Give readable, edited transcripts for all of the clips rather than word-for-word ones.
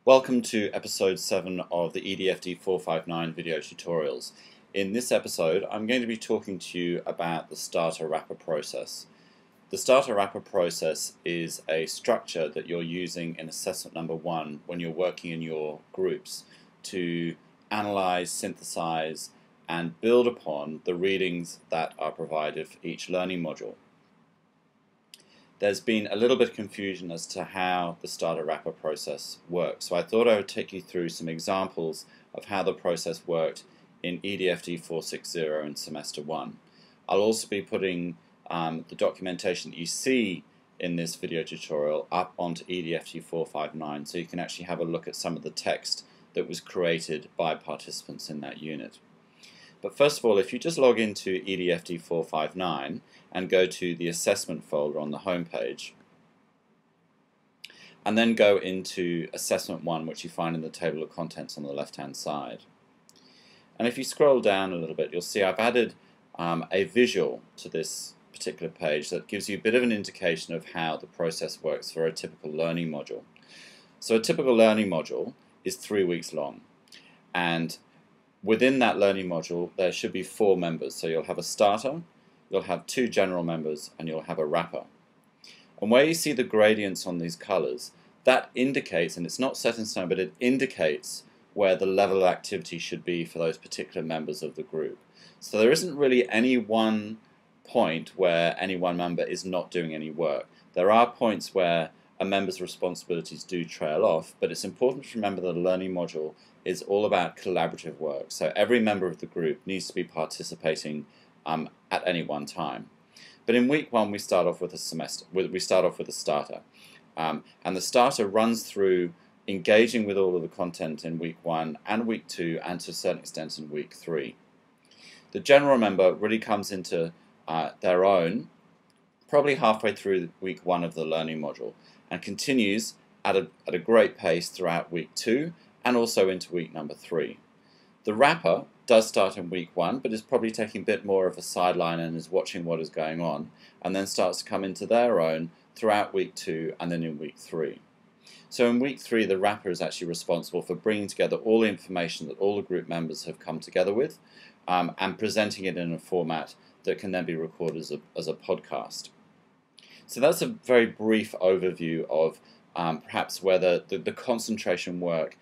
Welcome to episode 7 of the EDFD459 video tutorials. In this episode, I'm going to be talking to you about the starter wrapper process. The starter wrapper process is a structure that you're using in assessment number 1 when you're working in your groups to analyze, synthesize, and build upon the readings that are provided for each learning module. There's been a little bit of confusion as to how the starter wrapper process works. So I thought I would take you through some examples of how the process worked in EDFD460 in semester 1. I'll also be putting the documentation that you see in this video tutorial up onto EDFD459 so you can actually have a look at some of the text that was created by participants in that unit. But first of all, if you just log into EDFD459 and go to the assessment folder on the home page, and then go into assessment 1, which you find in the table of contents on the left hand side. And if you scroll down a little bit, you'll see I've added a visual to this particular page that gives you a bit of an indication of how the process works for a typical learning module. So a typical learning module is 3 weeks long, and within that learning module there should be 4 members. So you'll have a starter, you'll have 2 general members, and you'll have a wrapper. And where you see the gradients on these colors, that indicates, and it's not set in stone, but it indicates where the level of activity should be for those particular members of the group. So there isn't really any one point where any one member is not doing any work. There are points where a member's responsibilities do trail off, but it's important to remember that a learning module is all about collaborative work. So every member of the group needs to be participating at any one time. But in week 1 we start off with a starter, and the starter runs through engaging with all of the content in week 1 and week 2 and to a certain extent in week 3. The general member really comes into their own probably halfway through week 1 of the learning module and continues at a great pace throughout week 2 and also into week number 3. The wrapper does start in week 1, but is probably taking a bit more of a sideline and is watching what is going on, and then starts to come into their own throughout week 2 and then in week 3. So in week 3 the wrapper is actually responsible for bringing together all the information that all the group members have come together with and presenting it in a format that can then be recorded as a podcast. So that's a very brief overview of perhaps where the concentration work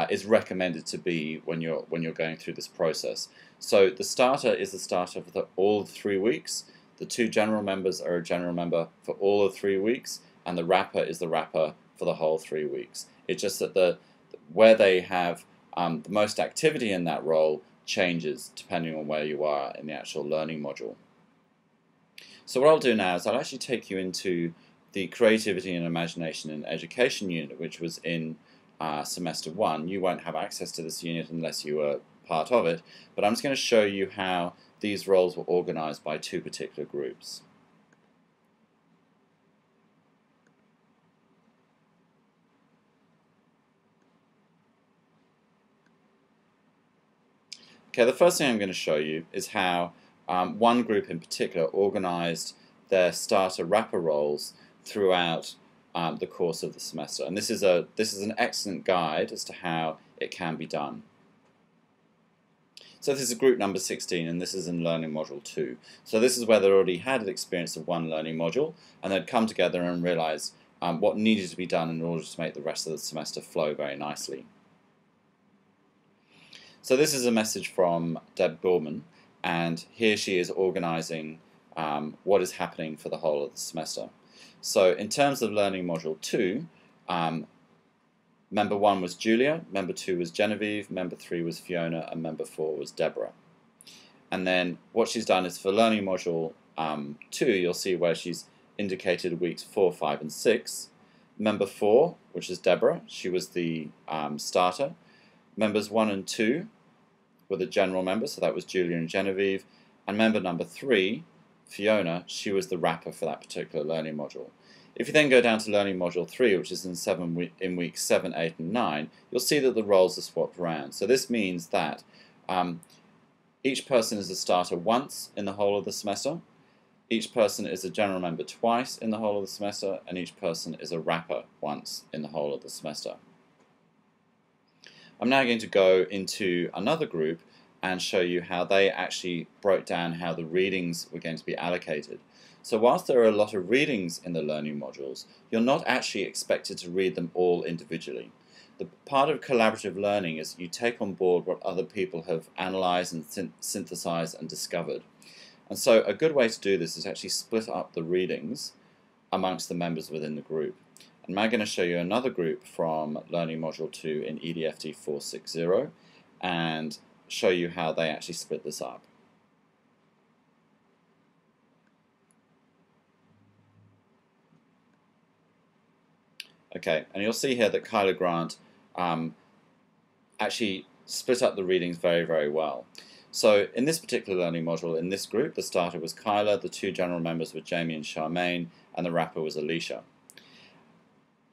is recommended to be when you're going through this process. So the starter is the starter for all 3 weeks. The 2 general members are a general member for all of 3 weeks, and the wrapper is the wrapper for the whole 3 weeks. It's just that where they have the most activity in that role changes depending on where you are in the actual learning module. So what I'll do now is I'll actually take you into the Creativity and Imagination in Education unit, which was in semester 1. You won't have access to this unit unless you were part of it, but I'm just going to show you how these roles were organized by 2 particular groups. Okay, the first thing I'm going to show you is how one group in particular organized their starter wrapper roles throughout the course of the semester, and this is an excellent guide as to how it can be done. So this is group number 16, and this is in learning module 2. So this is where they already had an experience of one learning module, and they'd come together and realized what needed to be done in order to make the rest of the semester flow very nicely. So this is a message from Deb Gorman, and here she is organizing what is happening for the whole of the semester. So in terms of learning module 2, member 1 was Julia, member 2 was Genevieve, member 3 was Fiona, and member 4 was Deborah. And then what she's done is for learning module 2, you'll see where she's indicated weeks 4, 5, and 6. Member 4, which is Deborah, she was the starter. Members 1 and 2 were the general members, so that was Julia and Genevieve. And member number 3, Fiona, she was the wrapper for that particular learning module. If you then go down to learning module 3, which is in weeks 7, 8, and 9, you'll see that the roles are swapped around. So this means that each person is a starter once in the whole of the semester, Each person is a general member twice in the whole of the semester, and each person is a wrapper once in the whole of the semester. I'm now going to go into another group and show you how they actually broke down how the readings were going to be allocated. So whilst there are a lot of readings in the learning modules, you're not actually expected to read them all individually. The part of collaborative learning is you take on board what other people have analysed and synthesized and discovered. And so a good way to do this is actually split up the readings amongst the members within the group. And I'm going to show you another group from Learning Module 2 in EDFD460 and show you how they actually split this up. Okay, and you'll see here that Kyla Grant actually split up the readings very, very well. So in this particular learning module, in this group, the starter was Kyla, the two general members were Jamie and Charmaine, and the wrapper was Alicia.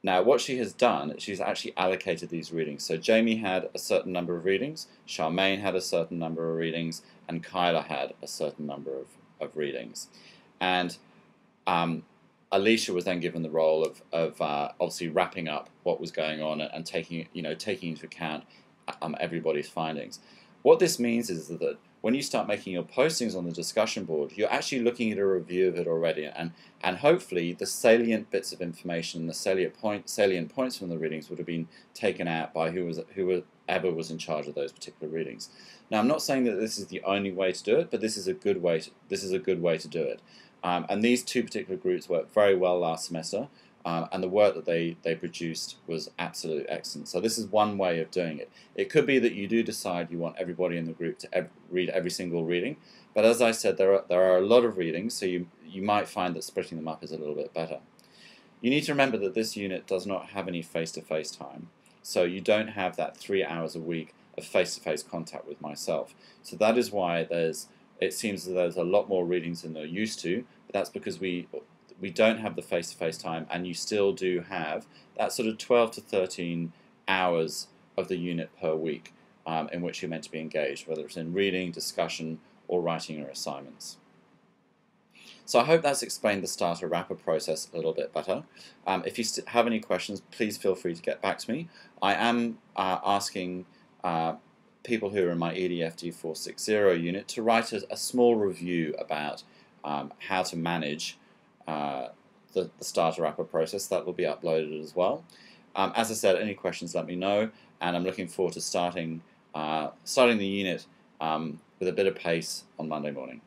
Now what she has done, she's actually allocated these readings. So Jamie had a certain number of readings, Charmaine had a certain number of readings, and Kyla had a certain number of readings. And Alicia was then given the role of obviously wrapping up what was going on and taking into account everybody's findings. What this means is that when you start making your postings on the discussion board, you're actually looking at a review of it already, and hopefully the salient bits of information, the salient points from the readings would have been taken out by whoever was in charge of those particular readings. Now, I'm not saying that this is the only way to do it, but this is a good way to do it. And these two particular groups worked very well last semester, and the work that they produced was absolutely excellent. So this is one way of doing it. It could be that you do decide you want everybody in the group to read every single reading, but as I said, there are a lot of readings, so you might find that splitting them up is a little bit better. You need to remember that this unit does not have any face-to-face time, so you don't have that 3 hours a week of face-to-face contact with myself. So that is why it seems that there's a lot more readings than they're used to, but that's because we don't have the face-to-face time, and you still do have that sort of 12 to 13 hours of the unit per week in which you're meant to be engaged, whether it's in reading, discussion, or writing your assignments. So I hope that's explained the starter wrapper process a little bit better. If you have any questions, please feel free to get back to me. I am asking people who are in my EDFD460 unit to write a small review about how to manage the starter wrapper process. That will be uploaded as well. As I said, any questions, let me know, and I'm looking forward to starting the unit with a bit of pace on Monday morning.